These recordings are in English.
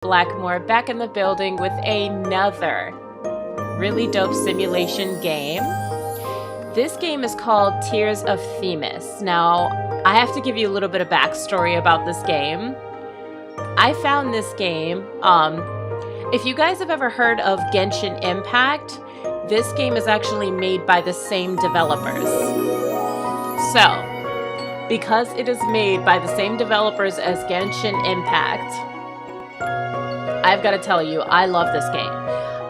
Blackmore back in the building with another really dope simulation game. This game is called Tears of Themis. Now, I have to give you a little bit of backstory about this game. I found this game, if you guys have ever heard of Genshin Impact, this game is actually made by the same developers. So, because it is made by the same developers as Genshin Impact, I've got to tell you, I love this game.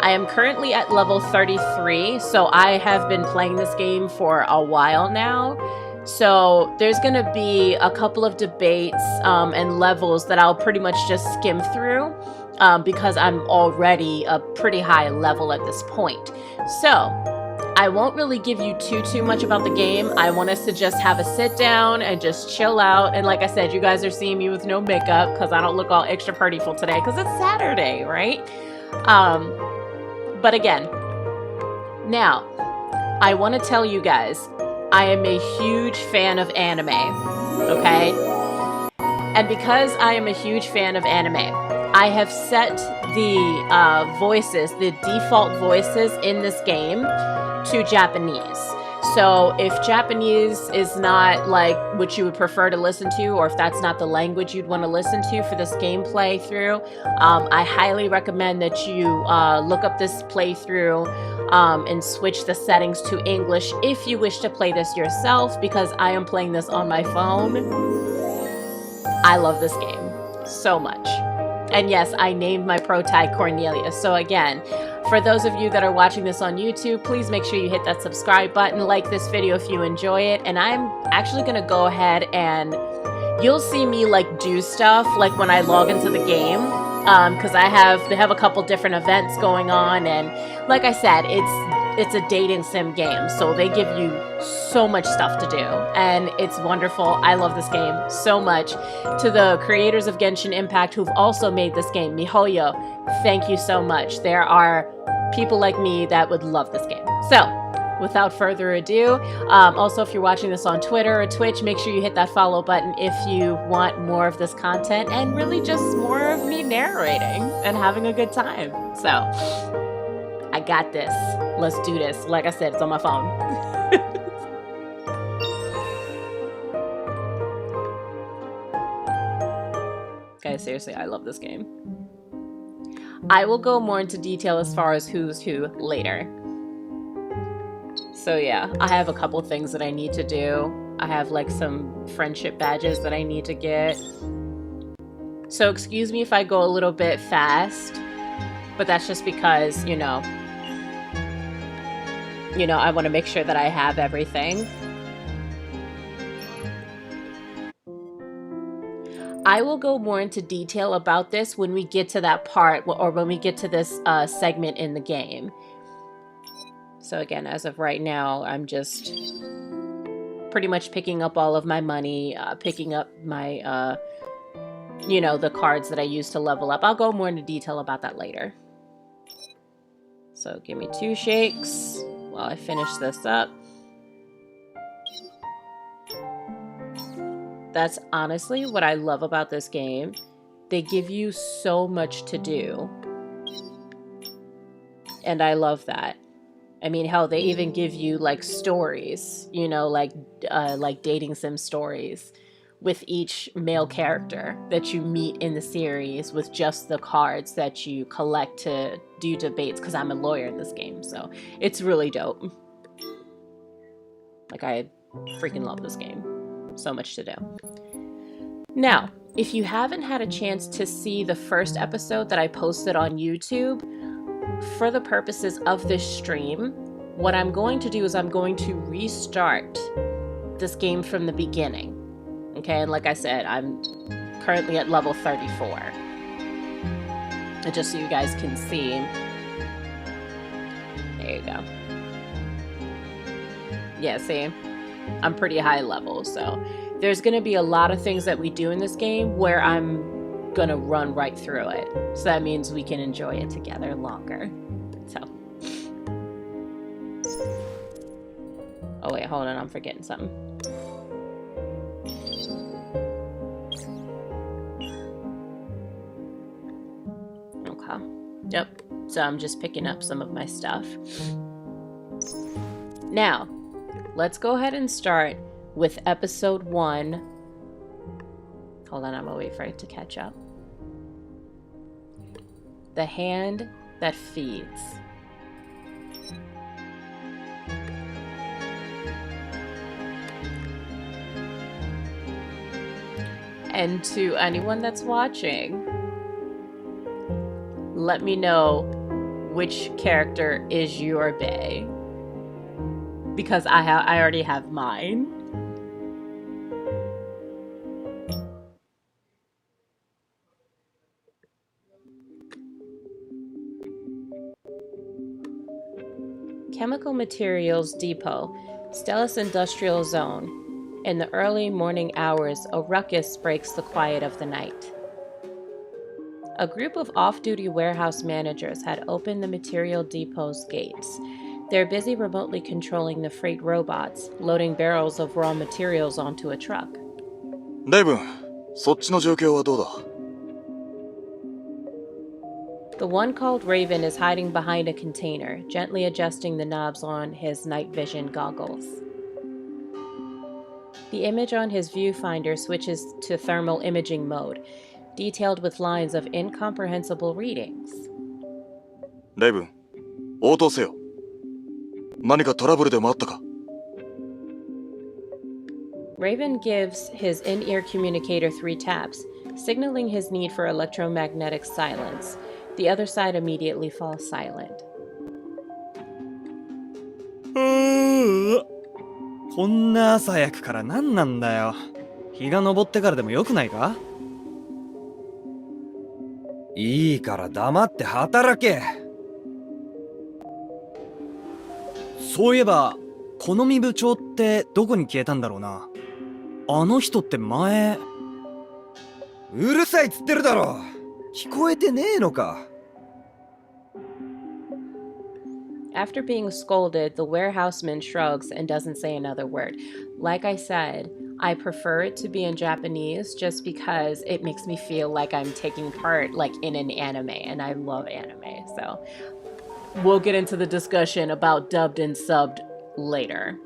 I am currently at level 33, so I have been playing this game for a while now. So there's going to be a couple of debates and levels that I'll pretty much just skim through because I'm already a pretty high level at this point. So I won't really give you too much about the game. I want us to just have a sit down and just chill out. And like I said, you guys are seeing me with no makeup because I don't look all extra partyful today because it's Saturday, right? But again, now I want to tell you guys, I am a huge fan of anime, okay? And because I am a huge fan of anime, I have set the voices, the default voices in this game to Japanese. So if Japanese is not like what you would prefer to listen to, or if that's not the language you'd want to listen to for this game playthrough, I highly recommend that you look up this playthrough and switch the settings to English if you wish to play this yourself, because I am playing this on my phone. I love this game so much. And yes, I named my pro tag Kornelia. So again, for those of you that are watching this on YouTube, please make sure you hit that subscribe button, like this video if you enjoy it. And I'm actually going to go ahead and you'll see me like do stuff like when I log into the game. Because they have a couple different events going on. And like I said, it's a dating sim game. So they give you so much stuff to do. And it's wonderful. I love this game so much. To the creators of Genshin Impact who've also made this game, miHoYo, thank you so much. There are people like me that would love this game. So, without further ado, also if you're watching this on Twitter or Twitch, make sure you hit that follow button if you want more of this content and really just more of me narrating and having a good time. So, I got this. Let's do this. Like I said, it's on my phone. Guys, seriously, I love this game. I will go more into detail as far as who's who later. So yeah, I have a couple things that I need to do. I have like some friendship badges that I need to get. So excuse me if I go a little bit fast, but that's just because, you know, I want to make sure that I have everything. I will go more into detail about this when we get to that part, or when we get to this segment in the game. So again, as of right now, I'm just pretty much picking up all of my money, picking up my, the cards that I use to level up. I'll go more into detail about that later. So give me 2 shakes while I finish this up. That's honestly what I love about this game. They give you so much to do. And I love that. I mean, hell, they even give you like stories, like dating sim stories with each male character that you meet in the series with just the cards that you collect to do debates, because I'm a lawyer in this game, so it's really dope. Like, I freaking love this game. So much to do. Now, if you haven't had a chance to see the first episode that I posted on YouTube, for the purposes of this stream, what I'm going to do is I'm going to restart this game from the beginning. Okay, and like I said, I'm currently at level 34. And just so you guys can see. There you go. Yeah, see? I'm pretty high level, so there's going to be a lot of things that we do in this game where I'm going to run right through it. So that means we can enjoy it together longer. So. Oh wait, hold on, I'm forgetting something. Okay. Yep. So I'm just picking up some of my stuff. Now, let's go ahead and start with episode 1. Hold on, I'm gonna wait for it to catch up. The Hand That Feeds. And to anyone that's watching, let me know which character is your bae, because I already have mine. Chemical Materials Depot, Stellus Industrial Zone. In the early morning hours, a ruckus breaks the quiet of the night. A group of off-duty warehouse managers had opened the material depot's gates. They're busy remotely controlling the freight robots, loading barrels of raw materials onto a truck. David, そっちの状況はどうだ? The one called Raven is hiding behind a container, gently adjusting the knobs on his night vision goggles. The image on his viewfinder switches to thermal imaging mode, detailed with lines of incomprehensible readings. David, 応答せよ。何かトラブルでもあったか? Raven gives his in-ear communicator 3 taps, signaling his need for electromagnetic silence. The other side immediately falls silent. こんな朝早くから何なんだよ。日が昇ってからでもよくないか？いいから黙って働け。そういえば、好み部長ってどこに消えたんだろうな。あの人って前。うるさいっつってるだろ。聞こえてねえのか。After being scolded, the warehouseman shrugs and doesn't say another word. Like I said, I prefer it to be in Japanese just because it makes me feel like I'm taking part like in an anime, and I love anime. So we'll get into the discussion about dubbed and subbed later.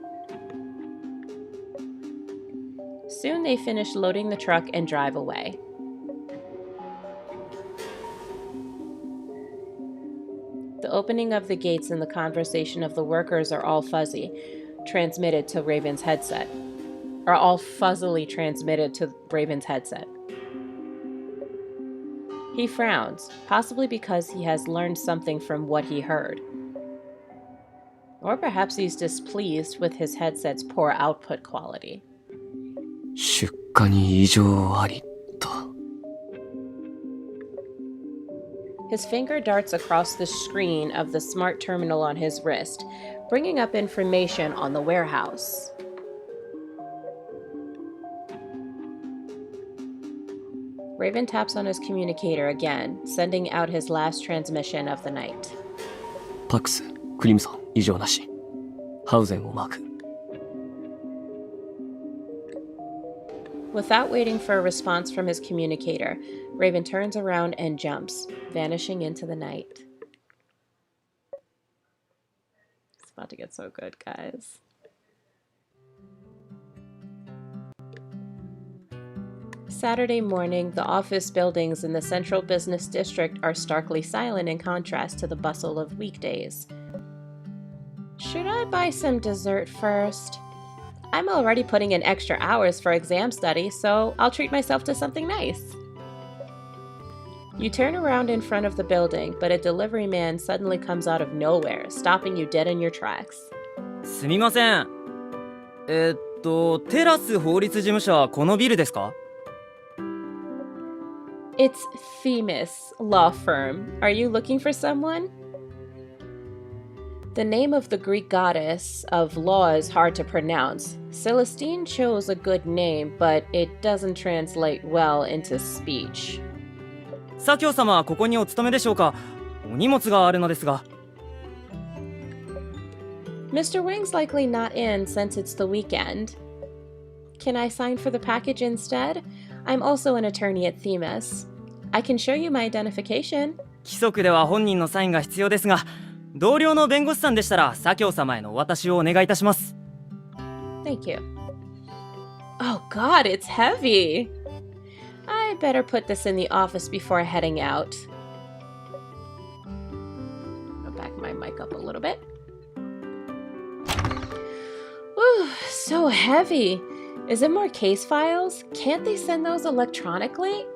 Soon they finish loading the truck and drive away. The opening of the gates and the conversation of the workers are all fuzzy, transmitted to Raven's headset. Are all fuzzily transmitted to Raven's headset. He frowns, possibly because he has learned something from what he heard. Or perhaps he's displeased with his headset's poor output quality. 出荷に異常ありと。His finger darts across the screen of the smart terminal on his wrist, bringing up information on the warehouse. Raven taps on his communicator again, sending out his last transmission of the night. パックス、クリムソン、異常なし。ハウゼンをマーク。Without waiting for a response from his communicator, Raven turns around and jumps, vanishing into the night. It's about to get so good, guys. Saturday morning, the office buildings in the central business district are starkly silent in contrast to the bustle of weekdays. Should I buy some dessert first? I'm already putting in extra hours for exam study, so I'll treat myself to something nice. You turn around in front of the building, but a delivery man suddenly comes out of nowhere, stopping you dead in your tracks. すみません。テラス法律事務所はこのビルですか? It's Themis Law Firm. Are you looking for someone? The name of the Greek goddess of law is hard to pronounce. Celestine chose a good name, but it doesn't translate well into speech. 左京様はここにお勤めでしょうか? お荷物があるのですが。Mr. Wang's likely not in since it's the weekend. Can I sign for the package instead? I'm also an attorney at Themis. I can show you my identification. 規則では本人のサインが必要ですが、同僚の弁護士さんでしたら左京様へのお渡しをお願いいたします。Thank you. Oh god, it's heavy. I better put this in the office before heading out. I'll back my mic up a little bit. Ooh, so heavy. Is it more case files? Can't they send those electronically?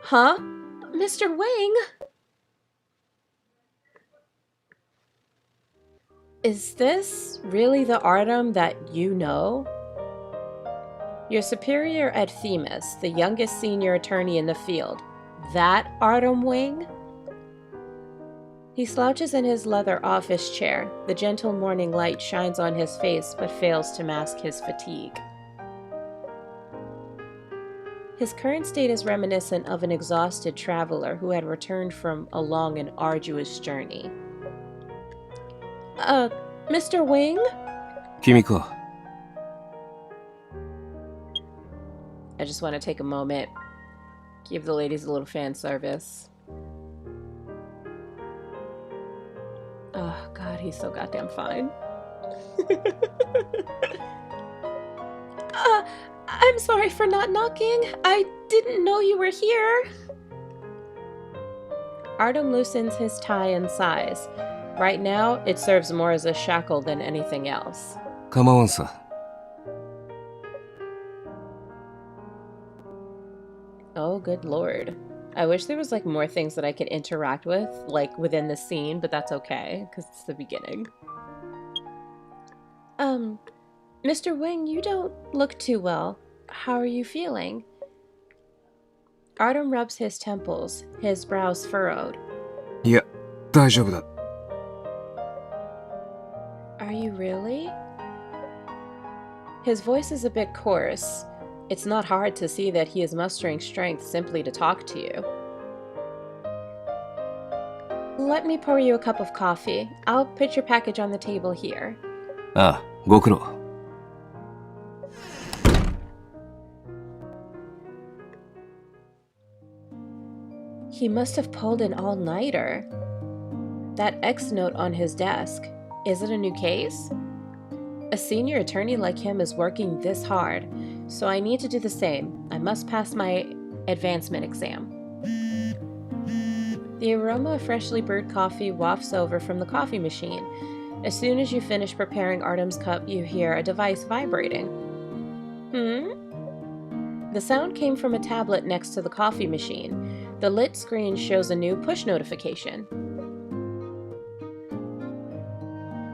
Huh? Mr. Wing? Is this really the Artem that you know? Your superior at Themis, the youngest senior attorney in the field. That Artem Wing? He slouches in his leather office chair. The gentle morning light shines on his face but fails to mask his fatigue. His current state is reminiscent of an exhausted traveler who had returned from a long and arduous journey. Mr. Wing? 君か。 I just want to take a moment, give the ladies a little fan service. Oh god, he's so goddamn fine. I'm sorry for not knocking. I didn't know you were here. Artem loosens his tie and sighs. Right now, it serves more as a shackle than anything else. 構わんさ。 Oh, good lord. I wish there was like more things that I could interact with, like within the scene, but that's okay, because it's the beginning. Mr. Wing, you don't look too well. How are you feeling? Artem rubs his temples, his brows furrowed. いや、大丈夫だ。 Are you really? His voice is a bit coarse. It's not hard to see that he is mustering strength simply to talk to you. Let me pour you a cup of coffee. I'll put your package on the table here. ああ、ご苦労。 He must have pulled an all-nighter. That X note on his desk. Is it a new case? A senior attorney like him is working this hard, so I need to do the same. I must pass my advancement exam. The aroma of freshly brewed coffee wafts over from the coffee machine. As soon as you finish preparing Artem's cup, you hear a device vibrating. The sound came from a tablet next to the coffee machine. The lit screen shows a new push notification.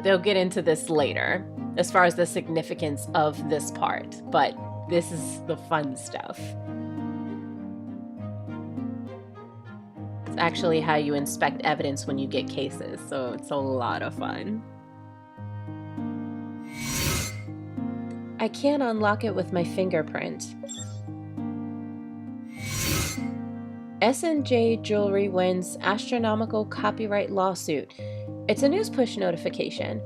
They'll get into this later, as far as the significance of this part, but this is the fun stuff. It's actually how you inspect evidence when you get cases, so it's a lot of fun. I can't unlock it with my fingerprint. S&J Jewelry wins astronomical copyright lawsuit. It's a news push notification.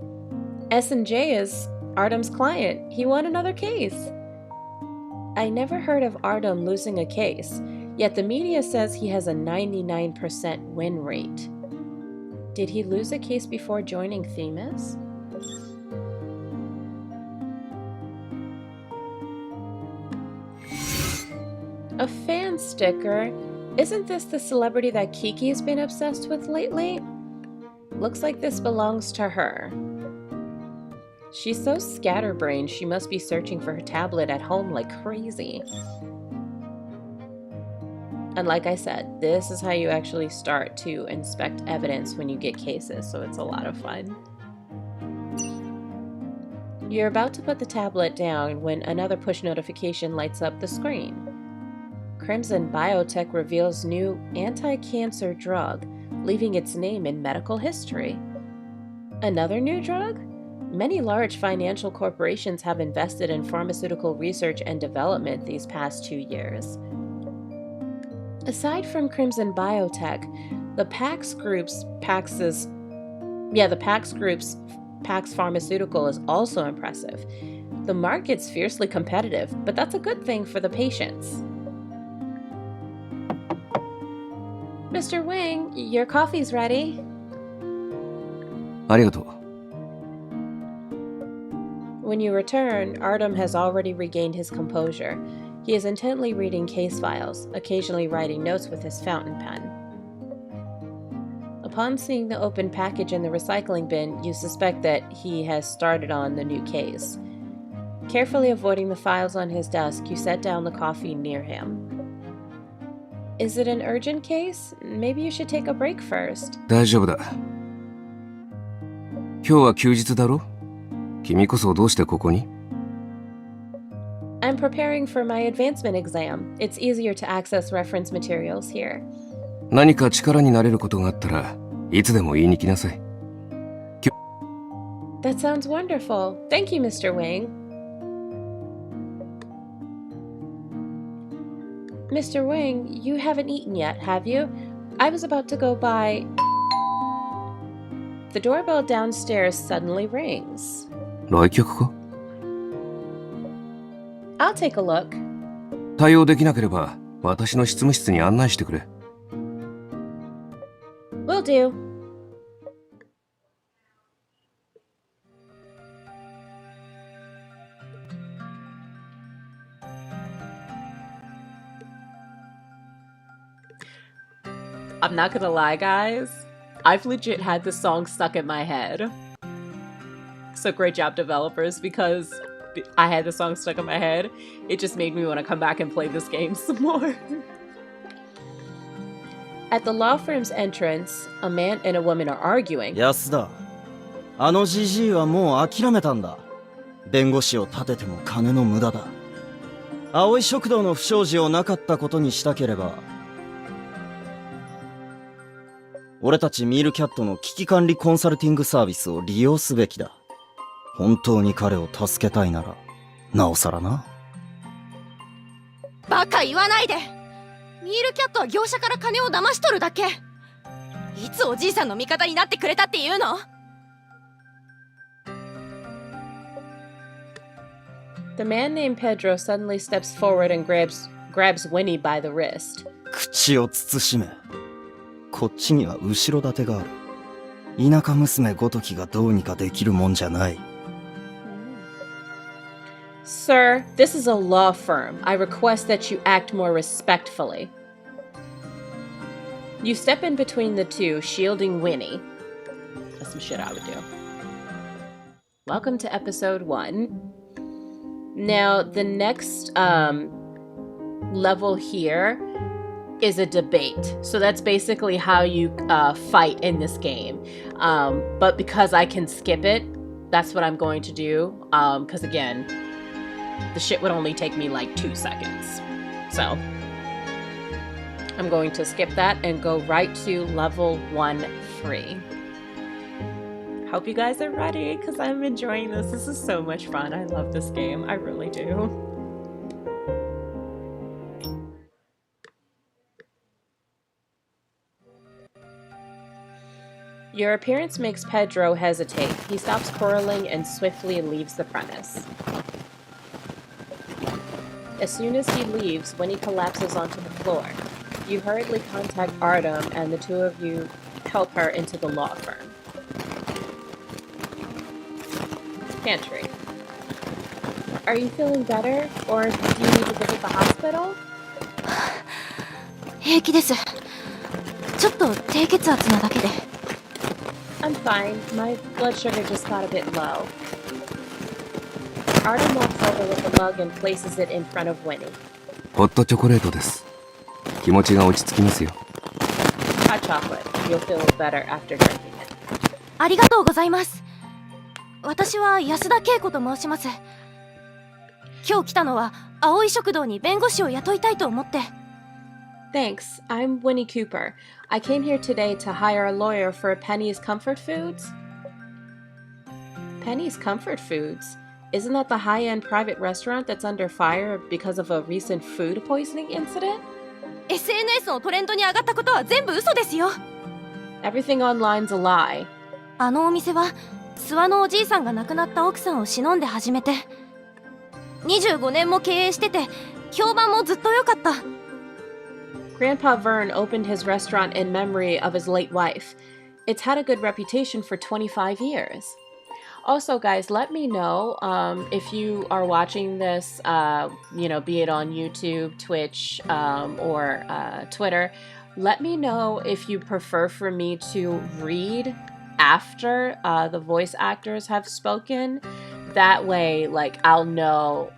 S&J is Artem's client. He won another case. I never heard of Artem losing a case, yet the media says he has a 99% win rate. Did he lose a case before joining Themis? A fan sticker? Isn't this the celebrity that Kiki's been obsessed with lately? Looks like this belongs to her. She's so scatterbrained she must be searching for her tablet at home like crazy. And like I said, this is how you actually start to inspect evidence when you get cases, so it's a lot of fun. You're about to put the tablet down when another push notification lights up the screen. Crimson Biotech reveals new anti-cancer drug, leaving its name in medical history. Another new drug? Many large financial corporations have invested in pharmaceutical research and development these past 2 years. Aside from Crimson Biotech, the Pax Group's Pax Pharmaceutical is also impressive. The market's fiercely competitive, but that's a good thing for the patients. Mr. Wing, your coffee's ready. ありがとう。 When you return, Artem has already regained his composure. He is intently reading case files, occasionally writing notes with his fountain pen. Upon seeing the open package in the recycling bin, you suspect that he has started on the new case. Carefully avoiding the files on his desk, you set down the coffee near him. Is it an urgent case? Maybe you should take a break first. 大丈夫だ。今日は休日だろ？君こそどうしてここに？ I'm preparing for my advancement exam. It's easier to access reference materials here. 何か力になれることがあったらいつでも言いに来なさい。 That sounds wonderful. Thank you, Mr. Wing. Mr. Wing, you haven't eaten yet, have you? I was about to go by... The doorbell downstairs suddenly rings. 来客か？ I'll take a look. 対応できなければ私の執務室に案内してくれ。 Will do. I'm not gonna lie, guys. I've legit had this song stuck in my head. So great job, developers, because I had the song stuck in my head. It just made me want to come back and play this game some more. At the law firm's entrance, a man and a woman are arguing. 安田、あのジジイはもう諦めたんだ。弁護士を立てても金の無駄だ。葵食堂の不祥事をなかったことにしたければ、俺たちミールキャットの危機管理コンサルティングサービスを利用すべきだ。本当に彼を助けたいなら、なおさらな。バカ言わないで。ミールキャットは業者から金を騙し取るだけ。いつおじいさんの味方になってくれたっていうの？ The man named Pedro suddenly steps forward and grabs Winnie by the wrist. 口を慎め。こっちには後ろ盾がある。田舎娘ごときがどうにかできるもんじゃない。Sir, this is a law firm. I request that you act more respectfully. You step in between the two, shielding Winnie. That's some shit I would do. Welcome to episode 1. Now, the next level here is a debate. So that's basically how you fight in this game. But because I can skip it, that's what I'm going to do. Because again, the shit would only take me like 2 seconds. So I'm going to skip that and go right to level 1-3. Hope you guys are ready because I'm enjoying this. This is so much fun. I love this game. I really do. Your appearance makes Pedro hesitate. He stops quarreling and swiftly leaves the premise. As soon as he leaves, Winnie collapses onto the floor. You hurriedly contact Artem, and the two of you help her into the law firm. Pantry. Are you feeling better, or do you need to visit the hospital? 平気です。ちょっと低血圧なだけで。I'm fine. My blood sugar just got a bit low. Artem walks over with the mug and places it in front of Winnie. ホットチョコレートです。気持ちが落ち着きますよ。Hot chocolate. You'll feel better after drinking it. ありがとうございます。私は安田恵子と申します。今日来たのは葵食堂に弁護士を雇いたいと思って。Thanks. I'm Winnie Cooper. I came here today to hire a lawyer for Penny's Comfort Foods. Penny's Comfort Foods? Isn't that the high-end private restaurant that's under fire because of a recent food poisoning incident? SNS のトレンドに上がったことは全部嘘ですよ。Everything online's a lie. あのお店は諏訪のおじいさんが亡くなった奥さんを偲んで始めて25年も経営してて評判もずっと良かった。Grandpa Vern opened his restaurant in memory of his late wife. It's had a good reputation for 25 years. Also, guys, let me know if you are watching this, be it on YouTube, Twitch, or Twitter. Let me know if you prefer for me to read after the voice actors have spoken. That way, like, I'll know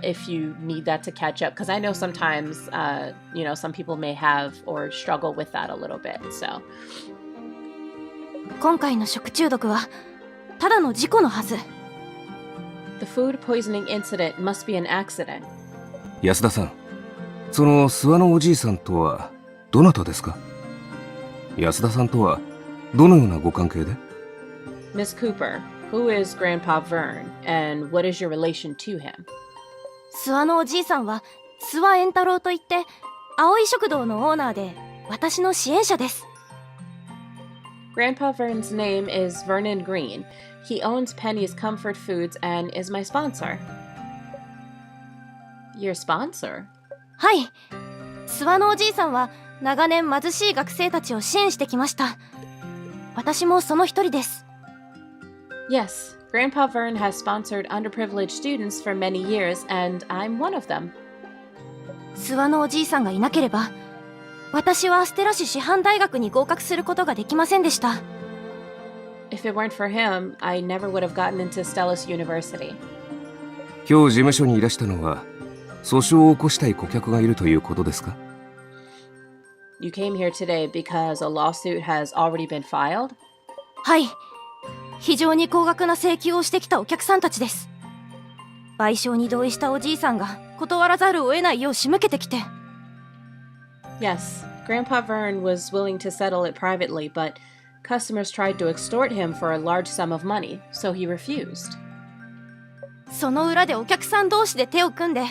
if you need that to catch up. Because I know sometimes, some people may have or struggle with that a little bit, so. 今回の食中毒はただの事故のはず。 The food poisoning incident must be an accident. 安田さん、その諏訪のおじいさんとはどなたですか？安田さんとはどのようなご関係で？ Miss Cooper, who is Grandpa Vern, and what is your relation to him? 諏訪のおじいさんは諏訪円太郎といって葵食堂のオーナーで私の支援者です。 Grandpa Vern's name is Vernon Green. He owns Penny's Comfort Foods and is my sponsor. Your sponsor? はい。諏訪のおじいさんは長年貧しい学生たちを支援してきました。私もその一人です。 Yes, Grandpa Vern has sponsored underprivileged students for many years, and I'm one of them. 諏訪のおじいさんがいなければ、私はステラ市師範大学に合格することができませんでした。 If it weren't for him, I never would have gotten into Stellus University. 今日事務所にいらしたのは訴訟を起こしたい顧客がいるということですか？ You came here today because a lawsuit has already been filed? はい。非常に高額な請求をしてきたお客さんたちです。賠償に同意したおじいさんが断らざるを得ないよう仕向けてきて。 Yes, Grandpa Vern was willing to settle it privately, but customers tried to extort him for a large sum of money, so he refused. その裏でお客さん同士で手を組んで、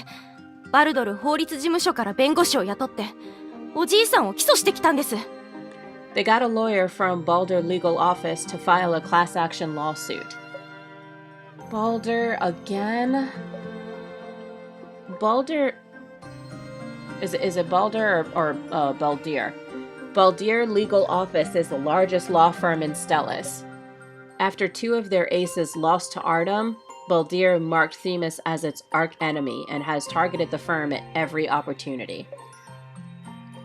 バルドル法律事務所から弁護士を雇って、おじいさんを起訴してきたんです。 They got a lawyer from Balder Legal Office to file a class action lawsuit. Balder again? Balder... Is it Balder or Baldir? Baldir Legal Office is the largest law firm in Stellus. After two of their aces lost to Artem, Baldir marked Themis as its arch-enemy and has targeted the firm at every opportunity.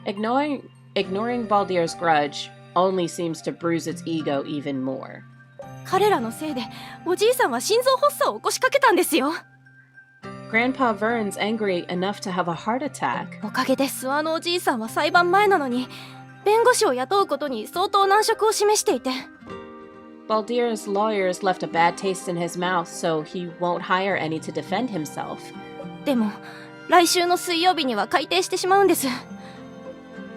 Ignoring Baldir's grudge only seems to bruise its ego even more. 彼らのせいでおじいさんは心臓発作を起こしかけたんですよ。 Grandpa Vern's angry enough to have a heart attack. おかげで諏訪のおじいさんは裁判前なのに弁護士を雇うことに相当難色を示していて。 Baldir's lawyers left a bad taste in his mouth, so he won't hire any to defend himself. でも来週の水曜日には改定してしまうんです。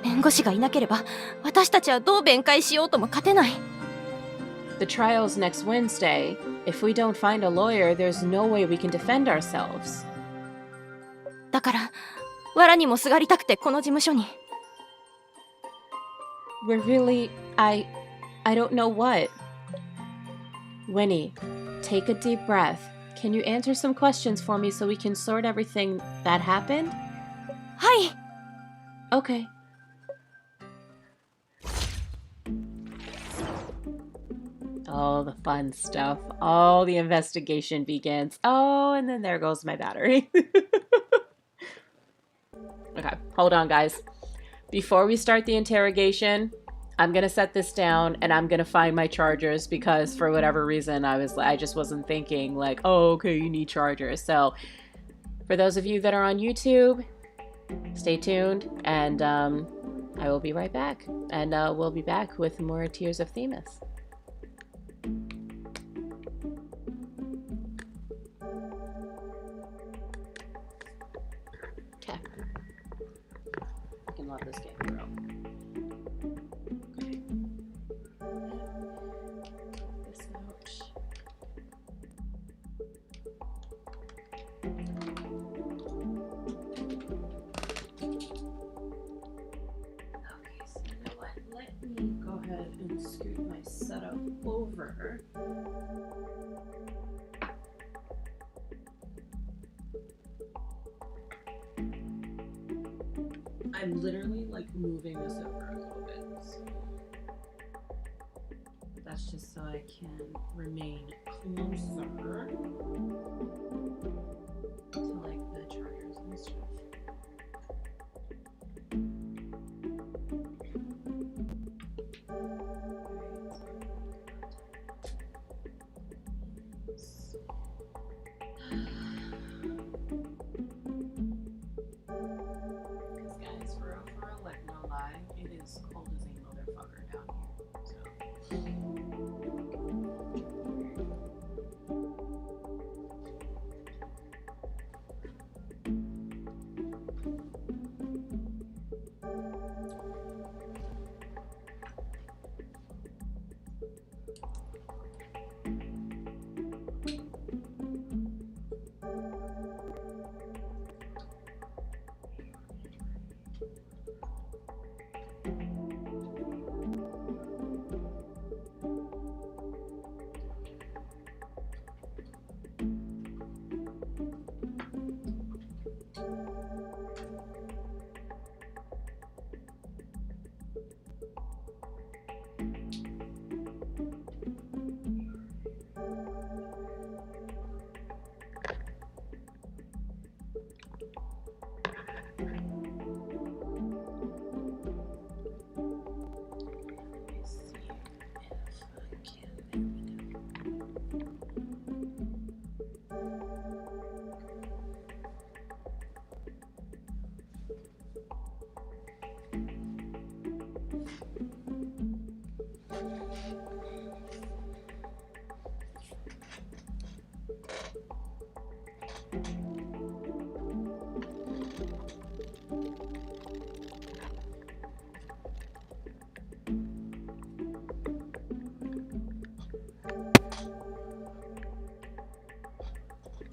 弁護士がいなければ私たちはどう弁解しようとも勝てない。 The trial's next Wednesday. If we don't find a lawyer, there's no way we can defend ourselves. だから藁にもすがりたくてこの事務所に。 We're really... I don't know what. Winnie, take a deep breath. Can you answer some questions for me so we can sort everything that happened? はい。 Okay. Oh, the fun stuff. Oh, the investigation begins. Oh, and then there goes my battery. Okay, hold on, guys. Before we start the interrogation, I'm gonna set this down and I'm gonna find my chargers because for whatever reason I just wasn't thinking like, oh, okay, you need chargers. So for those of you that are on YouTube, stay tuned and I will be right back. And we'll be back with more Tears of Themis. Okay. I can let this game grow. Okay. This out. Okay, so you know what? Let me go ahead and scoot my setup over. I'm literally like moving this over a little bit. So. That's just so I can remain closer to like the chargers and stuff. It is cold as a motherfucker down here.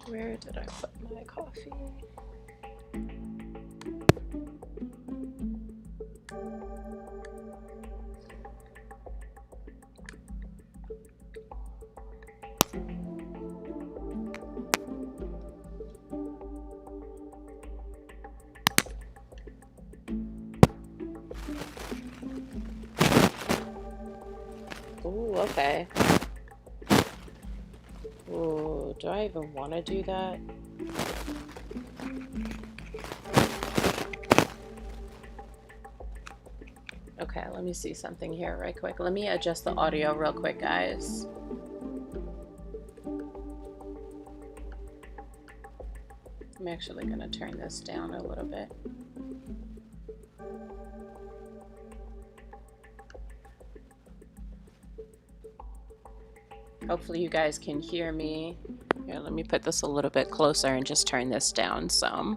Where did I put my coffee? Ooh, okay. Ooh, do I even want to do that? Okay, let me see something here right quick. Let me adjust the audio real quick, guys. I'm actually gonna turn this down a little bit. Hopefully you guys can hear me. Here, let me put this a little bit closer and just turn this down some.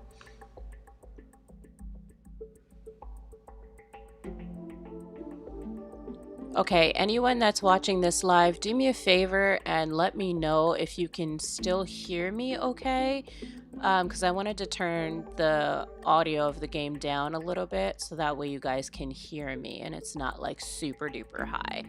Okay, anyone that's watching this live, do me a favor and let me know if you can still hear me okay. Because I wanted to turn the audio of the game down a little bit so that way you guys can hear me and it's not like super duper high.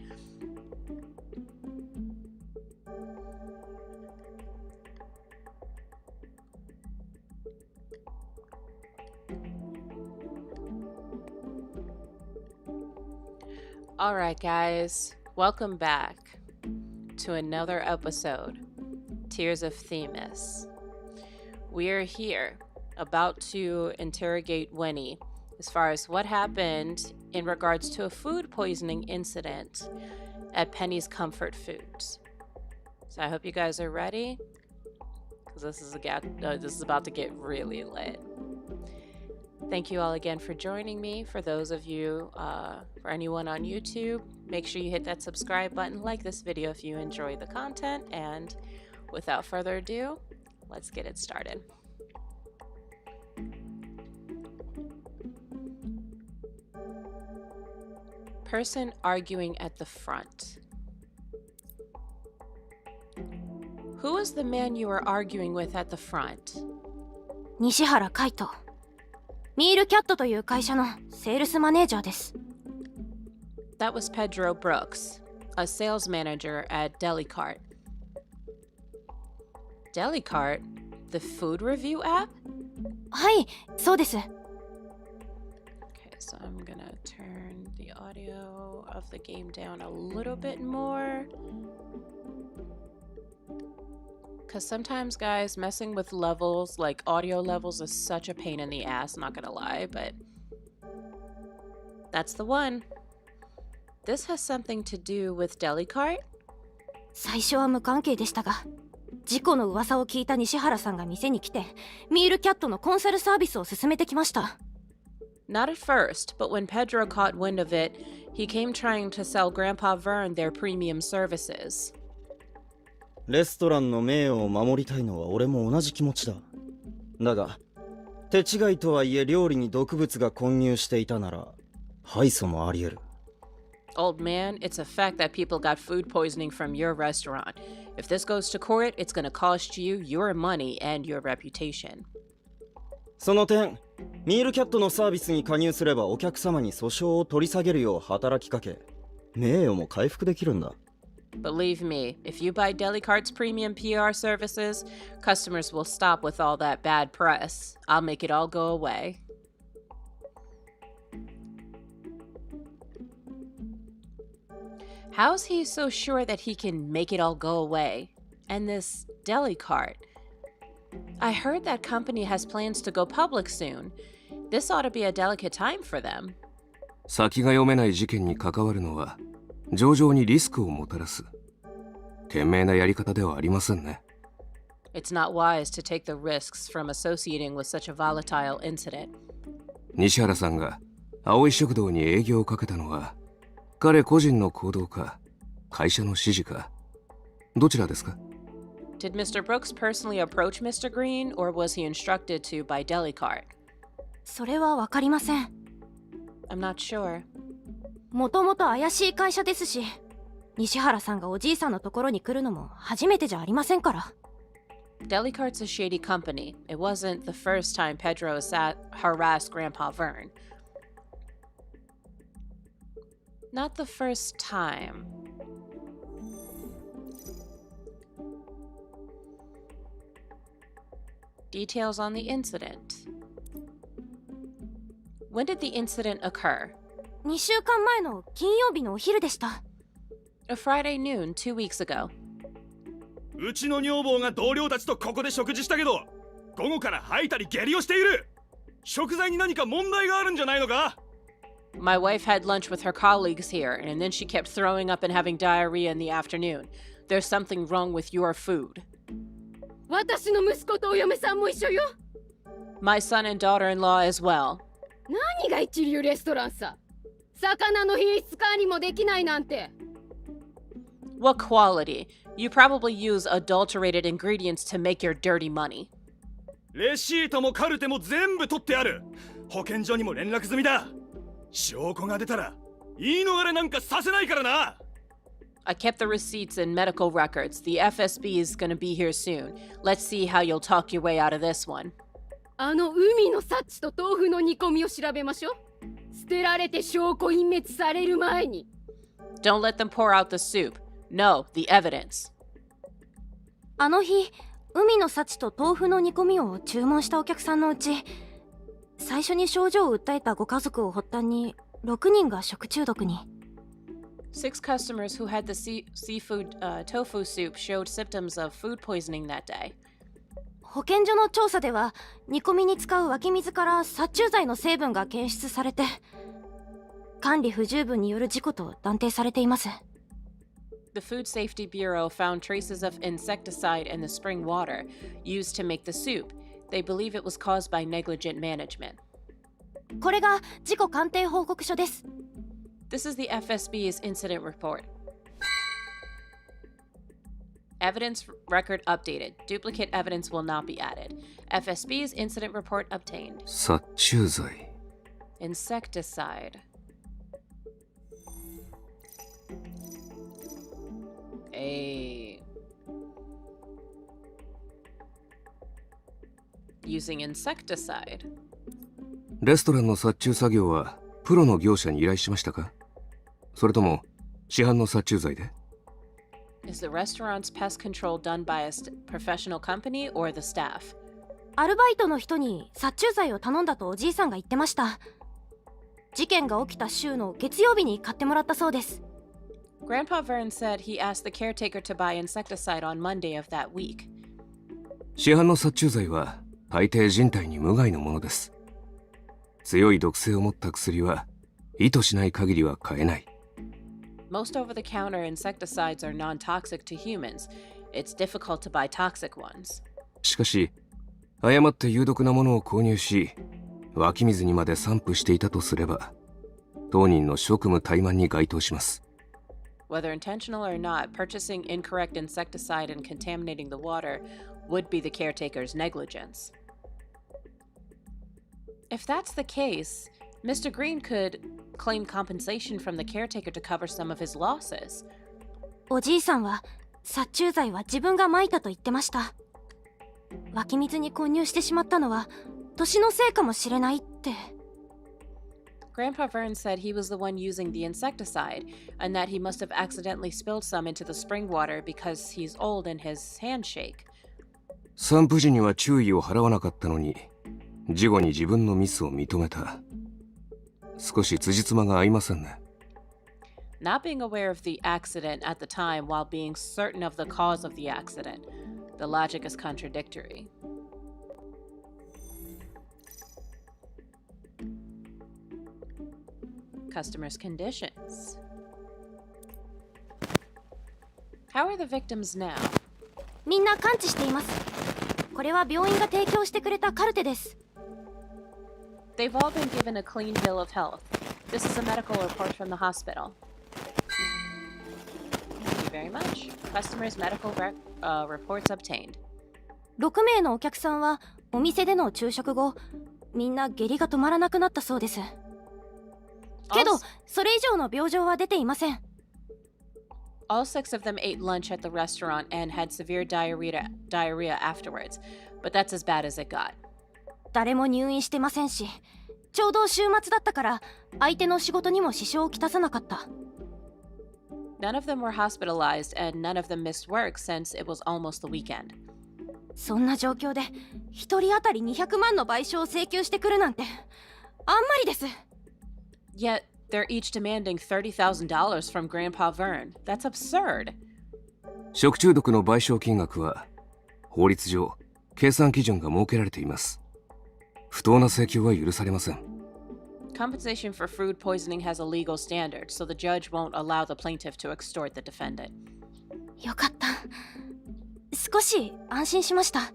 Alright guys, welcome back to another episode, Tears of Themis. We are here about to interrogate Winnie as far as what happened in regards to a food poisoning incident at Penny's Comfort Foods. So I hope you guys are ready, because this is about to get really lit. Thank you all again for joining me. For those of you, for anyone on YouTube, make sure you hit that subscribe button, like this video if you enjoy the content, and without further ado, let's get it started. Person arguing at the front. Who is the man you were arguing with at the front? 西原海斗。ミールキャットという会社のセールスマネージャーです。That was Pedro Brooks, a sales manager at Delicart. Delicart? The food review app? はい、そうです。So I'm gonna turn the audio of the game down a little bit more. Because sometimes, guys, messing with levels, like audio levels, is such a pain in the ass, not gonna lie, but that's the one. This has something to do with deli cart? 最初は無関係でしたが、事故の噂を聞いた西原さんが店に来て、ミールキャットのコンサルサービスを勧めてきました。Not at first, but when Pedro caught wind of it, he came trying to sell Grandpa Vern their premium services. レストランの名誉を守りたいのは俺も同じ気持ちだ。だが、手違いとはいえ料理に毒物が混入していたなら、敗訴もあり得る。Old man, it's a fact that people got food poisoning from your restaurant. If this goes to court, it's gonna cost you your money and your reputation. その点、ミールキャットのサービスに加入すればお客様に訴訟を取り下げるよう働きかけ、名誉も回復できるんだ。Believe me, if you buy Delicart's premium PR services, customers will stop with all that bad press. I'll make it all go away. How's he so sure that he can make it all go away? And this Delicart? I heard that company has plans to go public soon. This ought to be a delicate time for them. 先が読めない事件に関わるのは上々にリスクをもたらす。賢明なやり方ではありませんね。It's not wise to take the risks from associating with such a volatile incident. 西原さんが青い食堂に営業をかけたのは彼個人の行動か会社の指示かどちらですか？ Did Mr. Brooks personally approach Mr. Green, or was he instructed to by Delicart? それはわかりません。I'm not sure. もともと怪しい会社ですし、西原さんがおじいさんのところに来るのも初めてじゃありませんから。Delicart's a shady company. It wasn't the first time Pedro harassed Grandpa Vern. Not the first time. Details on the incident. When did the incident occur? 2週間前の金曜日のお昼でした。A Friday noon 2 weeks ago. うちの女房が同僚たちとここで食事したけど、午後から吐いたり下痢をしている。食材に何か問題があるんじゃないのか？ My wife had lunch with her colleagues here, and then she kept throwing up and having diarrhea in the afternoon. There's something wrong with your food. 私の息子とお嫁さんも一緒よ。My son and daughter-in-law as well. 何が一流レストランさ。魚の品質管理もできないなんて。What quality? You probably use adulterated ingredients to make your dirty money. レシートもカルテも全部取ってある。保健所にも連絡済みだ。証拠が出たら言い逃れなんかさせないからな。I kept the receipts and medical records. The FSB is gonna be here soon. Let's see how you'll talk your way out of this one. あの海のサッチと豆腐の煮込みを調べましょう。捨てられて証拠隠滅される前に。Don't let them pour out the soup. No, the evidence. あの日、海の幸と豆腐の煮込みを注文したお客さんのうち、最初に症状を訴えたご家族を発端に6人が食中毒に。6 customers who had the seafood tofu soup showed symptoms of food poisoning that day. 保健所の調査では、煮込みに使う湧き水から殺虫剤の成分が検出されて、管理不十分による事故と断定されています。The Food Safety Bureau found traces of insecticide in the spring water used to make the soup. They believe it was caused by negligent management. これが事故鑑定報告書です。This is the FSB's incident report. Evidence record updated. Duplicate evidence will not be added. FSB's incident report obtained. 殺虫剤。Insecticide. Using insecticide. レストランの殺虫作業はプロの業者に依頼しましたか？それとも市販の殺虫剤で？ Is the restaurant's pest control done by a professional company or the staff? アルバイトの人に殺虫剤を頼んだとおじいさんが言ってました。事件が起きた週の月曜日に買ってもらったそうです。 Grandpa Vern said he asked the caretaker to buy insecticide on Monday of that week. 市販の殺虫剤は大抵人体に無害のものです。強い毒性を持った薬は意図しない限りは買えない。Most over-the-counter insecticides are non-toxic to humans. It's difficult to buy toxic ones. しかし、誤って有毒なものを購入し、湧き水にまで散布していたとすれば、当人の職務怠慢に該当します。Whether intentional or not, purchasing incorrect insecticide and contaminating the water would be the caretaker's negligence. If that's the case, Mr. Green could claim compensation from the caretaker to cover some of his losses. おじいさんは殺虫剤は自分が撒いたと言ってました。湧き水に混入してしまったのは年のせいかもしれないって。 Grandpa Vern said he was the one using the insecticide, and that he must have accidentally spilled some into the spring water because he's old and his hands shake. 散布時には注意を払わなかったのに、事後に自分のミスを認めた。少し辻褄が合いませんね。Not being aware of the accident at the time while being certain of the cause of the accident. The logic is contradictory. Customers' conditions. How are the victims now? みんな完治しています。これは病院が提供してくれたカルテです。 They've all been given a clean bill of health. This is a medical report from the hospital. Thank you very much. Customers' medical reports obtained. 6名のお客さんはお店での昼食後、みんな下痢が止まらなくなったそうです。けど、それ以上の病状は出ていません。 All 6 of them ate lunch at the restaurant and had severe diarrhea afterwards, but that's as bad as it got. 誰も入院してませんし、ちょうど週末だったから相手の仕事にも支障をきたさなかった。 None of them were hospitalized and none of them missed work since it was almost the weekend. そんな状況で一人当たり200万の賠償を請求してくるなんてあんまりです。 Yet, they're each demanding $30,000 from Grandpa Vern. That's absurd. 食中毒の賠償金額は法律上計算基準が設けられています。不当な請求は許されません。 Compensation for food poisoning has a legal standard, so the judge won't allow the plaintiff to extort the defendant. よかった。少し安心しました。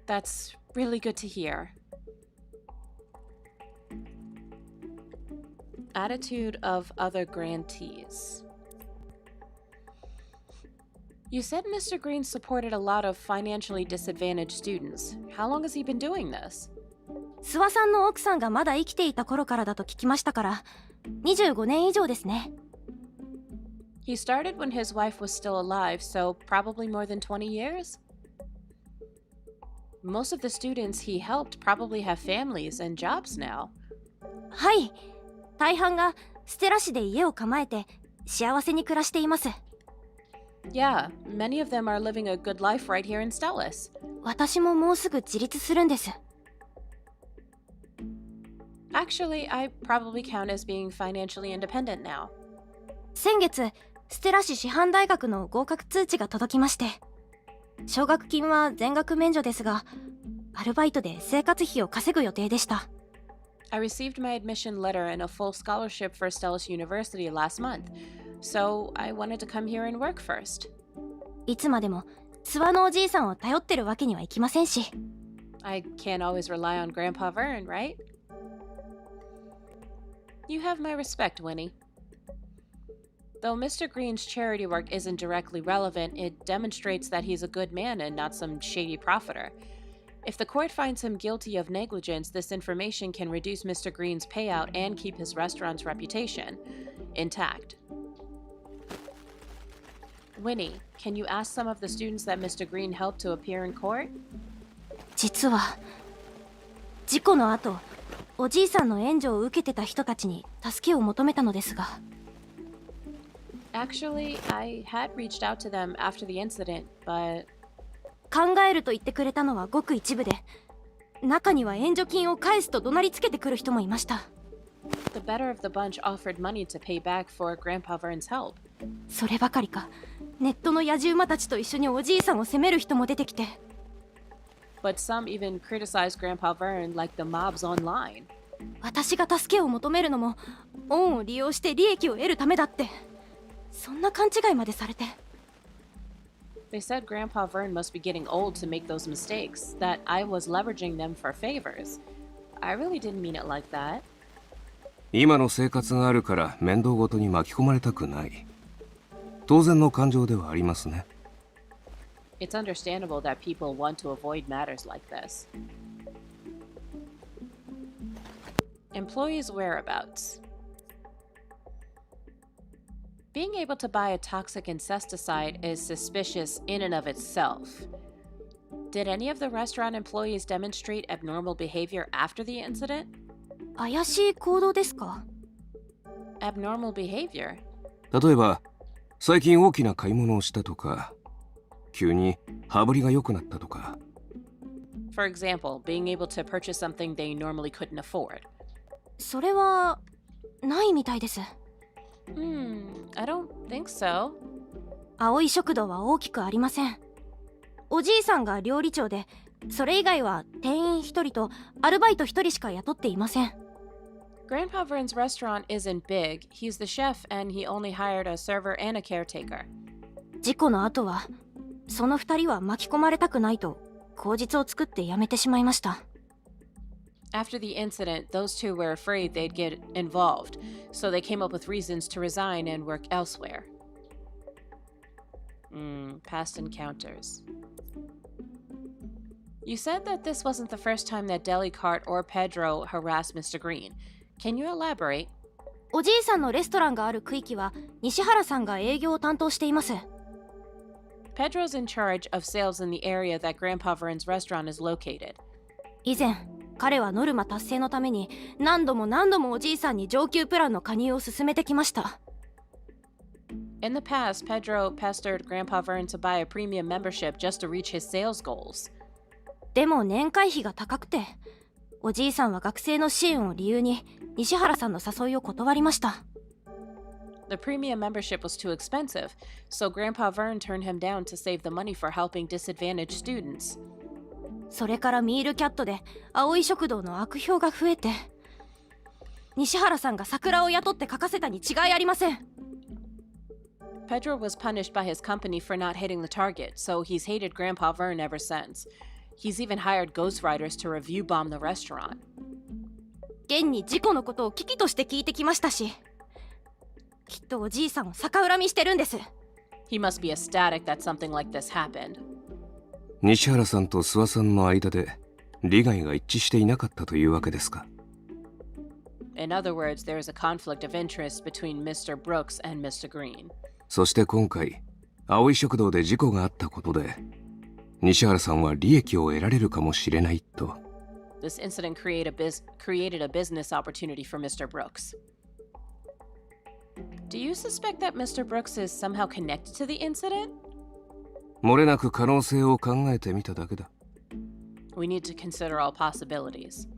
That's really good to hear. Attitude of other grantees. You said Mr. Green supported a lot of financially disadvantaged students. How long has he been doing this? 諏訪さんの奥さんがまだ生きていた頃からだと聞きましたから、25年以上ですね。 He started when his wife was still alive, so probably more than 20 years? Most of the students he helped probably have families and jobs now. はい。大半がステラ市で家を構えて幸せに暮らしています。 Yeah, many of them are living a good life right here in Stellis. 私ももうすぐ自立するんです。 Actually, I probably count as being financially independent now. 先月、ステラ市師範大学の合格通知が届きまして、奨学金は全額免除ですが、アルバイトで生活費を稼ぐ予定でした。 I received my admission letter and a full scholarship for Stellis University last month, so I wanted to come here and work first. いつまでも諏訪のおじいさんを頼ってるわけにはいきませんし。 I can't always rely on Grandpa Vern, right? You have my respect, Winnie. Though Mr. Green's charity work isn't directly relevant, it demonstrates that he's a good man and not some shady profiteer. If the court finds him guilty of negligence, this information can reduce Mr. Green's payout and keep his restaurant's reputation intact. Winnie, can you ask some of the students that Mr. Green helped to appear in court? 実は、事故の後、おじいさんの援助を受けてた人たちに助けを求めたのですが。Actually, I had reached out to them after the incident, but... 考えると言ってくれたのはごく一部で、中には援助金を返すと怒鳴りつけてくる人もいました。The better of the bunch offered money to pay back for Grandpa Vern's help. そればかりか、ネットの野じ馬たちと一緒におじいさんを責める人も出てきて。But some even criticized Grandpa Vern like the mobs online. 私が助けを求めるのも恩を利用して利益を得るためだって、そんな勘違いまでされて。They said Grandpa Vern must be getting old to make those mistakes, that I was leveraging them for favors. I really didn't mean it like that. 今の生活があるから面倒ごとに巻き込まれたくない。当然の感情ではありますね。It's understandable that people want to avoid matters like this. Employees' whereabouts. Being able to buy a toxic insecticide is suspicious in and of itself. Did any of the restaurant employees demonstrate abnormal behavior after the incident? 怪しい行動ですか？ Abnormal behavior? 例えば、最近大きな買い物をしたとか、急に羽振りが良くなったとか。For example, being able to purchase something they normally couldn't afford. それはないみたいです。I don't think so. 青い食堂は大きくありません。おじいさんが料理長で、それ以外は店員1人とアルバイト1人しか雇っていません。Grandpa Vern's restaurant isn't big. He's the chef and he only hired a server and a caretaker. 事故の後は、その2人は巻き込まれたくないと口実を作って辞めてしまいました。After the incident, those two were afraid they'd get involved, so they came up with reasons to resign and work elsewhere. Past encounters. You said that this wasn't the first time that Delicart or Pedro harassed Mr. Green. Can you elaborate? おじいさんのレストランがある区域は西原さんが営業を担当しています。Pedro's in charge of sales in the area that Grandpa Vern's restaurant is located. 以前、彼はノルマ達成のために何度もおじいさんに上級プランの加入を勧めてきました。In the past, Pedro pestered Grandpa Vern to buy a premium membership just to reach his sales goals. でも年会費が高くて、おじいさんは学生の支援を理由に西原さんの誘いを断りました。The premium membership was too expensive, so Grandpa Vern turned him down to save the money for helping disadvantaged students. それからミールキャットで青い食堂の悪評が増えて、西原さんが桜を雇って書かせたに違いありません。Pedro was punished by his company for not hitting the target, so he's hated Grandpa Vern ever since. He's even hired ghostwriters to review bomb the restaurant. 現に事故のことを危機として聞いてきましたし、きっとおじいさんを逆恨みしてるんです。He must be ecstatic that something like this happened. 西原さんと諏訪さんの間で利害が一致していなかったというわけですか。In other words, there is a conflict of interest between Mr. Brooks and Mr. Green. そして今回、青い食堂で事故があったことで、西原さんは利益を得られるかもしれないと。This incident created a business opportunity for Mr. Brooks. Do you suspect that Mr. Brooks is somehow connected to the incident? 漏れなく可能性を考えてみただけだ。We need to consider all possibilities.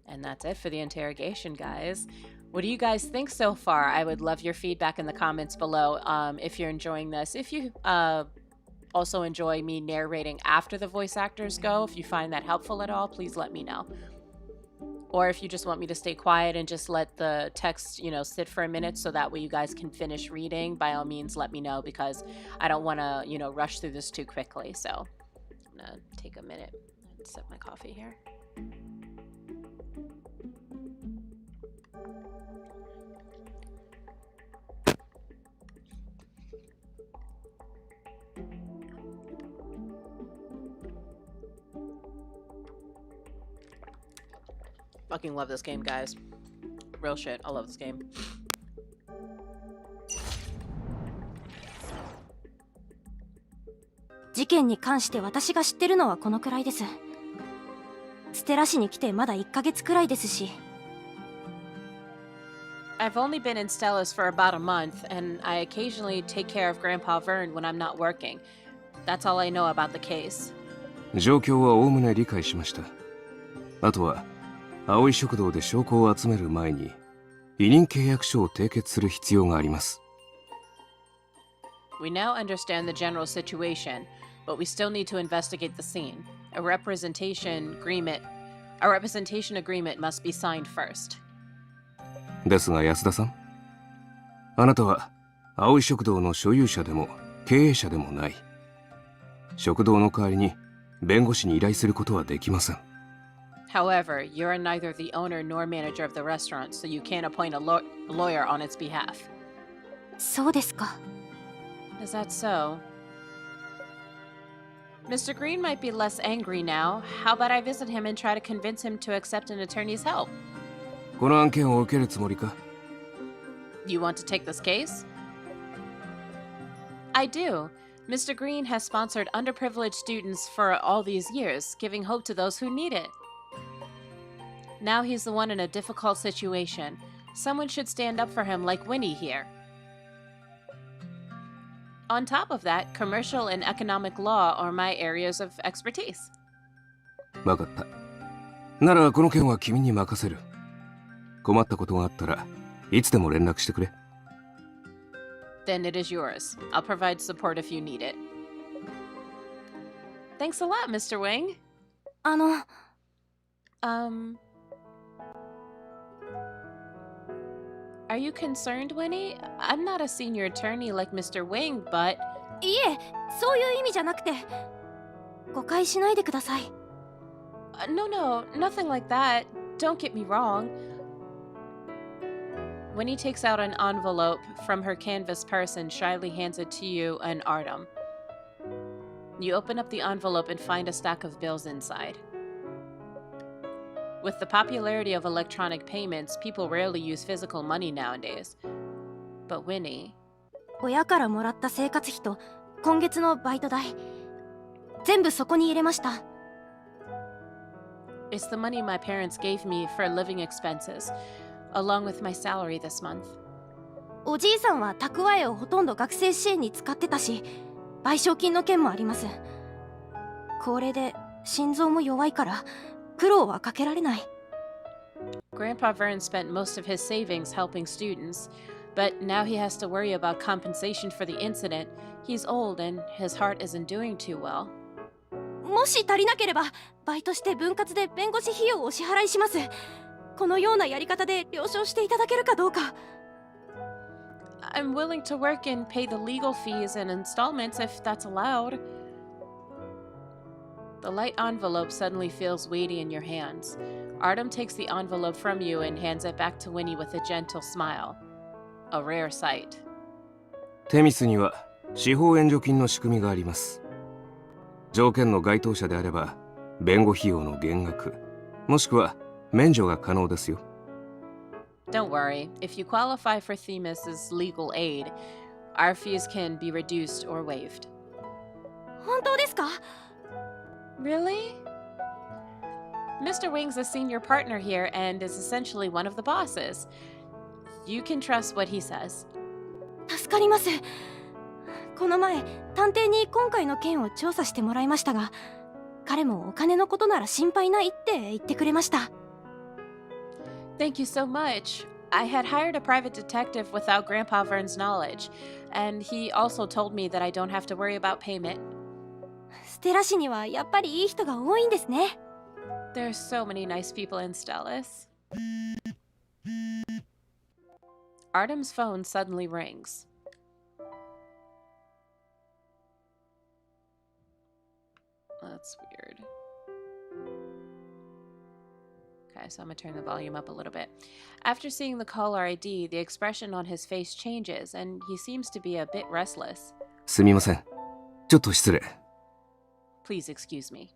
And that's it for the interrogation, guys. What do you guys think so far? I would love your feedback in the comments below. If you're enjoying this, if you also enjoy me narrating after the voice actors go, if you find that helpful at all, please let me know. Or if you just want me to stay quiet and just let the text, sit for a minute so that way you guys can finish reading, by all means, let me know, because I don't want to, rush through this too quickly. So I'm going to take a minute and sip my coffee here. Fucking love this game, guys. Real shit, I love this game.「事件に関して私が知ってるのはこのくらいです。ステラ市に来てまだ1ヶ月くらいですし。I've only been in Stella's for about a month, and I occasionally take care of Grandpa Vern when I'm not working. That's all I know about the case. 状況はおおむね理解しました。あとは葵食堂で証拠を集める前に委任契約書を締結する必要があります。We now understand the general situation, but we still need to investigate the scene. A representation agreement must be signed first. ですが安田さん、あなたは葵食堂の所有者でも経営者でもない。食堂の代わりに弁護士に依頼することはできません。However, you're neither the owner nor manager of the restaurant, so you can't appoint a lawyer on its behalf. そうですか。Is that so? Mr. Green might be less angry now. How about I visit him and try to convince him to accept an attorney's help? この案件を受けるつもりか？ You want to take this case? I do. Mr. Green has sponsored underprivileged students for all these years, giving hope to those who need it. Now he's the one in a difficult situation. Someone should stand up for him like Winnie here. On top of that, commercial and economic law are my areas of expertise. わかった。ならこの件は君に任せる。困ったことがあったらいつでも連絡してくれ。Then it is yours. I'll provide support if you need it. Thanks a lot, Mr. Wing. Are you concerned, Winnie? I'm not a senior attorney like Mr. Wing, but... いえ、そういう意味じゃなくて、誤解しないでください。No, nothing like that. Don't get me wrong. Winnie takes out an envelope from her canvas purse and shyly hands it to you and Artem. You open up the envelope and find a stack of bills inside. With the popularity of electronic payments, people rarely use physical money nowadays. But Winnie... 親からもらった生活費と今月のバイト代、全部そこに入れました。It's the money my parents gave me for living expenses, along with my salary this month. おじいさんは蓄えをほとんど学生支援に使ってたし、賠償金の件もあります。高齢で心臓も弱いから苦労はかけられない。Grandpa Vern spent most of his savings helping students, but now he has to worry about compensation for the incident. He's old and his heart isn't doing too well. もし足りなければ、バイトして分割で弁護士費用をお支払いします。このようなやり方で了承していただけるかどうか。I'm willing to work and pay the legal fees in installments if that's allowed. The light envelope suddenly feels weighty in your hands. Artem takes the envelope from you and hands it back to Winnie with a gentle smile. A rare sight. テミスには司法援助金の仕組みがあります。条件の該当者であれば弁護費用の減額もしくは免除が可能ですよ。Don't worry, if you qualify for Themis's legal aid, our fees can be reduced or waived. 本当ですか？ Really? Mr. Wing's a senior partner here and is essentially one of the bosses. You can trust what he says. 助かります。この前、探偵に今回の件を調査してもらいましたが、彼もお金のことなら心配ないって言ってくれました。Thank you so much. I had hired a private detective without Grandpa Vern's knowledge, and he also told me that I don't have to worry about payment. ステラ市にはやっぱりいい人が多いんですね。There's so many nice people in Stellis. Artem's phone suddenly rings. That's weird. Okay, so I'm gonna turn the volume up a little bit. After seeing the caller ID, the expression on his face changes, and he seems to be a bit restless. すみません。ちょっと失礼。Please excuse me.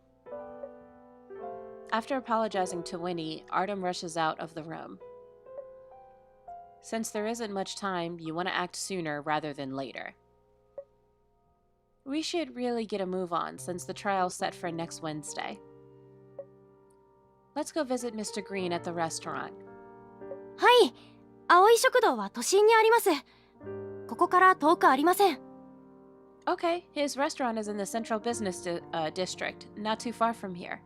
After apologizing to Winnie, Artem rushes out of the room. Since there isn't much time, you want to act sooner rather than later. We should really get a move on since the trial's set for next Wednesday. Let's go visit Mr. Green at the restaurant. はい、葵食堂は都心にあります。ここから遠くありません。Okay, his restaurant is in the central business district, not too far from here.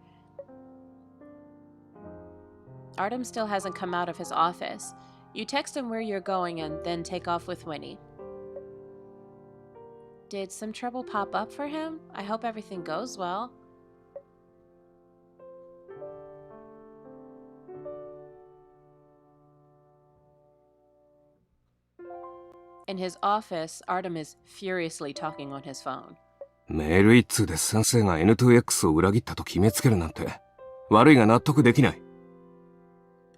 Artem still hasn't come out of his office. You text him where you're going and then take off with Winnie. Did some trouble pop up for him? I hope everything goes well. In his office, Artem is furiously talking on his phone. メール一通で先生が N2X を裏切ったと決めつけるなんて悪いが納得できない。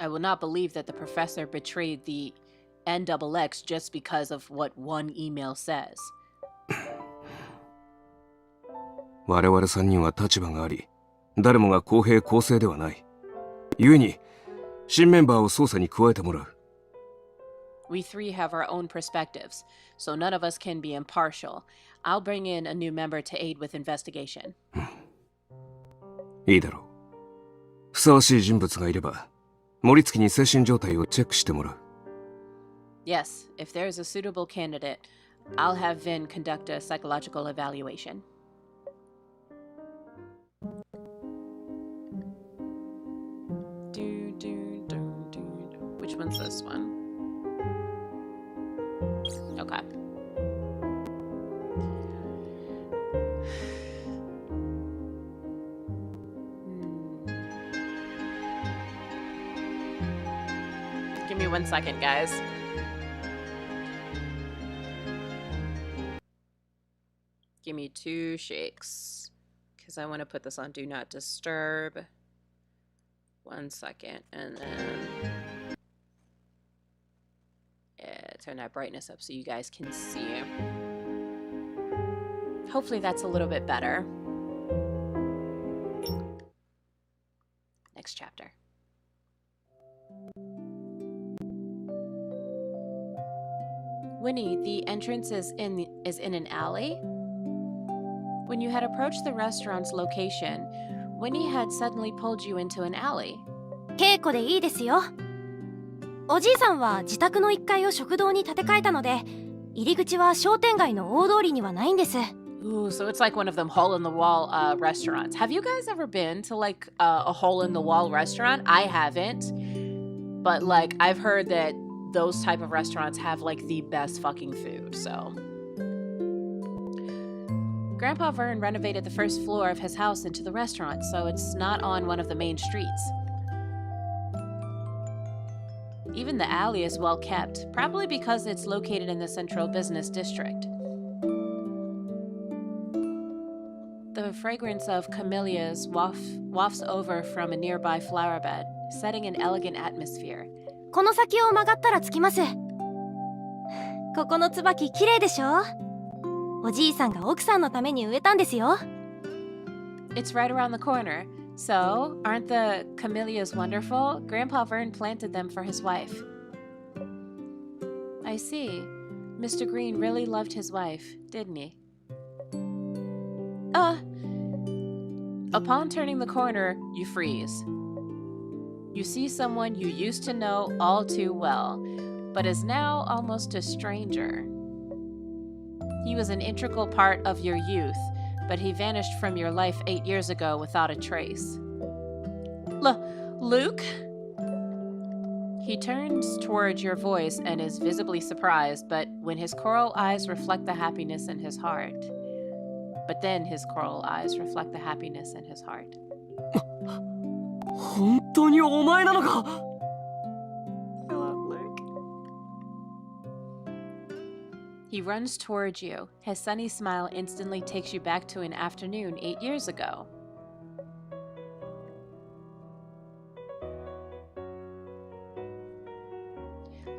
I will not believe that the professor betrayed the NXX just because of what one email says. 我々3人は立場があり、誰もが公平公正ではない。故に、新メンバーを捜査に加えてもらう。We three have our own perspectives, so none of us can be impartial. I'll bring in a new member to aid with investigation. いいだろう。ふさわしい人物がいれば、森月に精神状態をチェックしてもらう。Yes, if there's a suitable candidate, I'll have Vin conduct a psychological evaluation. Which one's this one? Okay. Give me 1 second, guys. Give me 2 shakes, because I want to put this on Do Not Disturb. 1 second, and then turn that brightness up so you guys can see. Hopefully that's a little bit better. Next chapter. Winnie, the entrance is in an alley. When you had approached the restaurant's location, Winnie had suddenly pulled you into an alley. 稽古でいいですよ。おじいさんは自宅の1階を食堂に建て替えたので、入り口は商店街の大通りにはないんです。Ooh, so it's like one of them hole-in-the-wall restaurants. Have you guys ever been to like a hole-in-the-wall restaurant? I haven't. But like, I've heard that those type of restaurants have like the best fucking food, so. Grandpa Vern renovated the first floor of his house into the restaurant, so it's not on one of the main streets. Even the alley is well kept, probably because it's located in the central business district. The fragrance of camellias wafts over from a nearby flower bed, setting an elegant atmosphere. この先を曲がったら着きます。ここの椿綺麗でしょ？おじいさんが奥さんのために植えたんですよ。It's right around the corner. So, aren't the camellias wonderful? Grandpa Vern planted them for his wife. I see. Mr. Green really loved his wife, didn't he? Upon turning the corner, you freeze. You see someone you used to know all too well, but is now almost a stranger. He was an integral part of your youth, but he vanished from your life 8 years ago without a trace. Luke? He turns towards your voice and is visibly surprised, but when his coral eyes reflect the happiness in his heart. But then his coral eyes reflect the happiness in his heart. 本当にお前なのか? He runs towards you. His sunny smile instantly takes you back to an afternoon 8 years ago.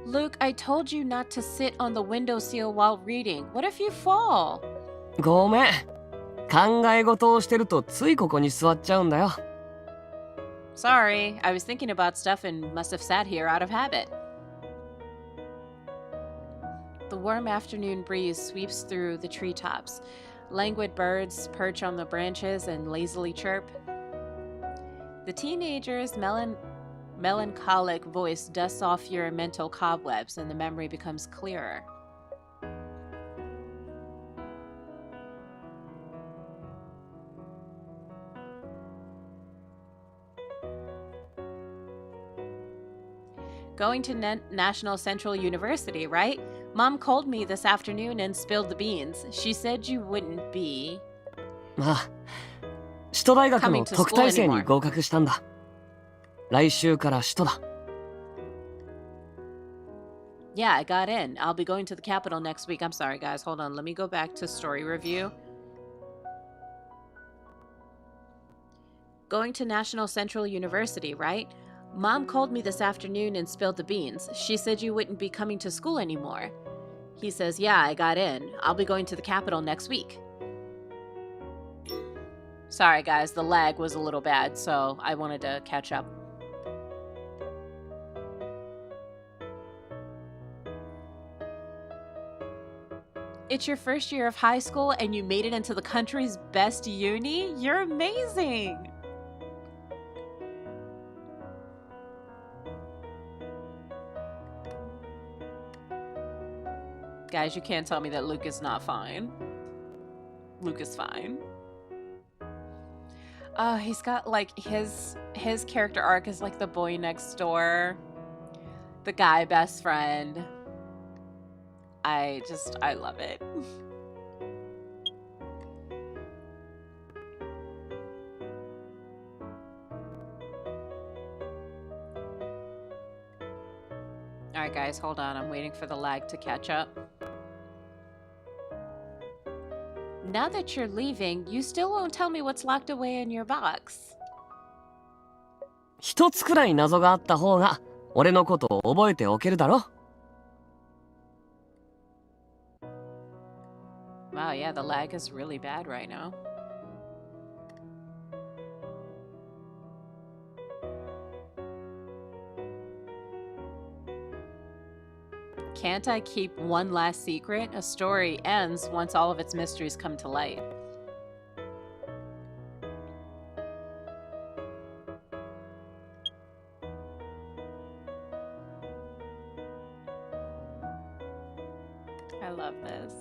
Luke, I told you not to sit on the windowsill while reading. What if you fall? ごめん。考え事をしてるとついここに座っちゃうんだよ。Sorry, I was thinking about stuff and must have sat here out of habit. The warm afternoon breeze sweeps through the treetops. Languid birds perch on the branches and lazily chirp. The teenager's melancholic voice dusts off your mental cobwebs and the memory becomes clearer. Going to National Central University, right? Mom called me this afternoon and spilled the beans. She said you wouldn't be... ああ、首都大学の特待生に合格したんだ。来週から首都だ。Yeah, I got in. I'll be going to the capital next week. I'm sorry, guys. Hold on. Let me go back to story review. Going to National Central University, right? Mom called me this afternoon and spilled the beans. She said you wouldn't be coming to school anymore. He says, yeah, I got in. I'll be going to the capital next week. Sorry, guys. The lag was a little bad, so I wanted to catch up. It's your first year of high school and you made it into the country's best uni? You're amazing! Guys, you can't tell me that Luke is not fine. Luke is fine. Oh, he's got like his character arc is like the boy next door, the guy best friend. I love it. Alright guys, hold on. I'm waiting for the lag to catch up. Now that you're leaving, you still won't tell me what's locked away in your box. 一つくらい謎があった方が俺のことを覚えておけるだろ。Wow, yeah, the lag is really bad right now. Can't I keep one last secret? A story ends once all of its mysteries come to light. I love this.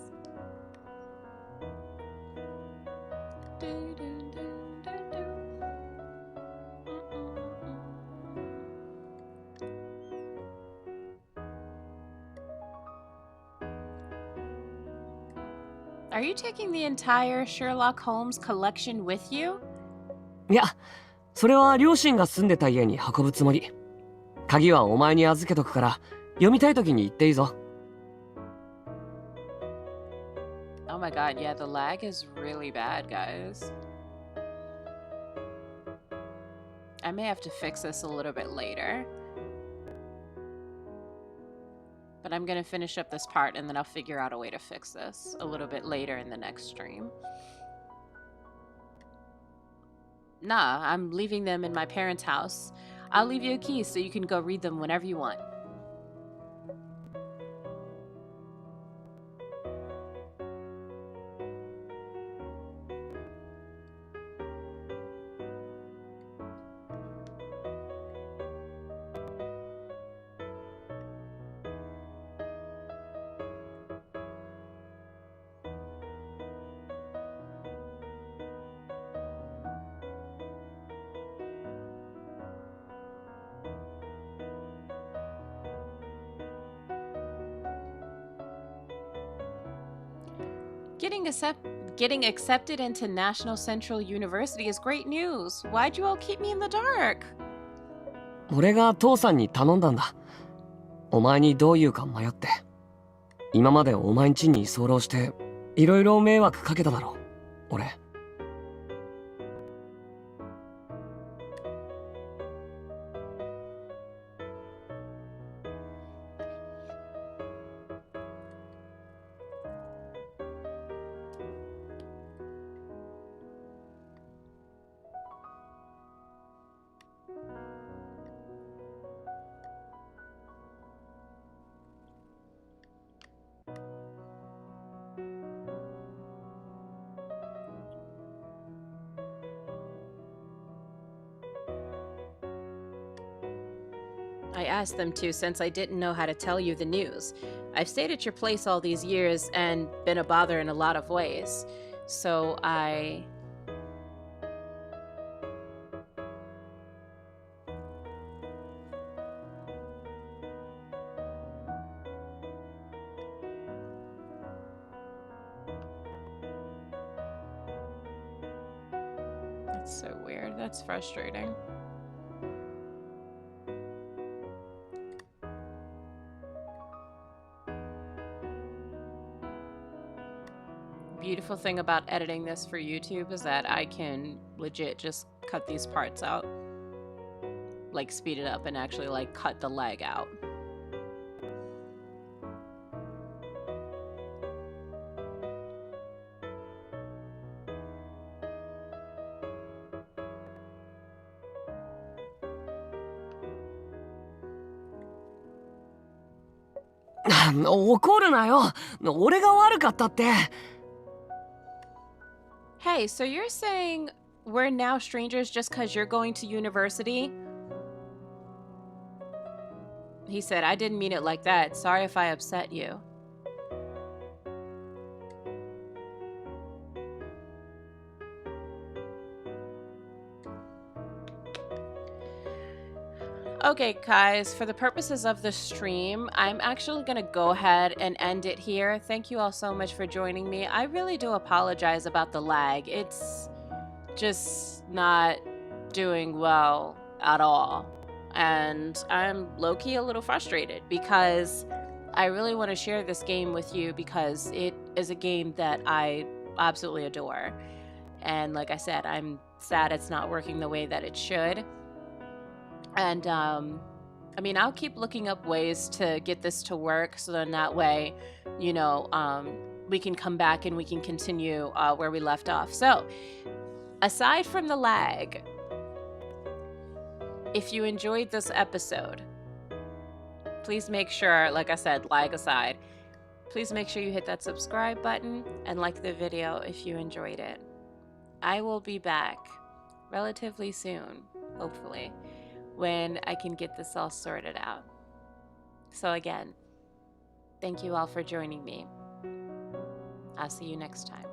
Are you taking the entire Sherlock Holmes collection with you? いや、それは両親が住んでた家に運ぶつもり。鍵はお前に預けとくから、読みたい時に言っていいぞ。Oh my god, yeah, the lag is really bad, guys. I may have to fix this a little bit later. But I'm gonna finish up this part and then I'll figure out a way to fix this a little bit later in the next stream. Nah, I'm leaving them in my parents' house. I'll leave you a key so you can go read them whenever you want. Getting accepted into National Central University is great news. Why'd you all keep me in the dark? 俺が父さんに頼んだんだ。お前にどう言うか迷って。今までお前ん家に居候して、いろいろ迷惑かけただろ、俺。I asked them to since I didn't know how to tell you the news. I've stayed at your place all these years and been a bother in a lot of ways. So I... That's so weird. That's frustrating. Beautiful thing about editing this for YouTube is that I can legit just cut these parts out. Like speed it up and actually like cut the lag out.怒るなよ。俺が悪かったって。Hey, so you're saying we're now strangers just because you're going to university? He said, I didn't mean it like that. Sorry if I upset you. Okay, guys, for the purposes of the stream, I'm actually going to go ahead and end it here. Thank you all so much for joining me. I really do apologize about the lag. It's just not doing well at all. And I'm low-key a little frustrated because I really want to share this game with you because it is a game that I absolutely adore. And like I said, I'm sad it's not working the way that it should. And I mean, I'll keep looking up ways to get this to work so then that way, you know, we can come back and we can continue where we left off. So, aside from the lag, if you enjoyed this episode, please make sure, like I said, lag aside, please make sure you hit that subscribe button and like the video if you enjoyed it. I will be back relatively soon, hopefully, when I can get this all sorted out. So again, thank you all for joining me. I'll see you next time.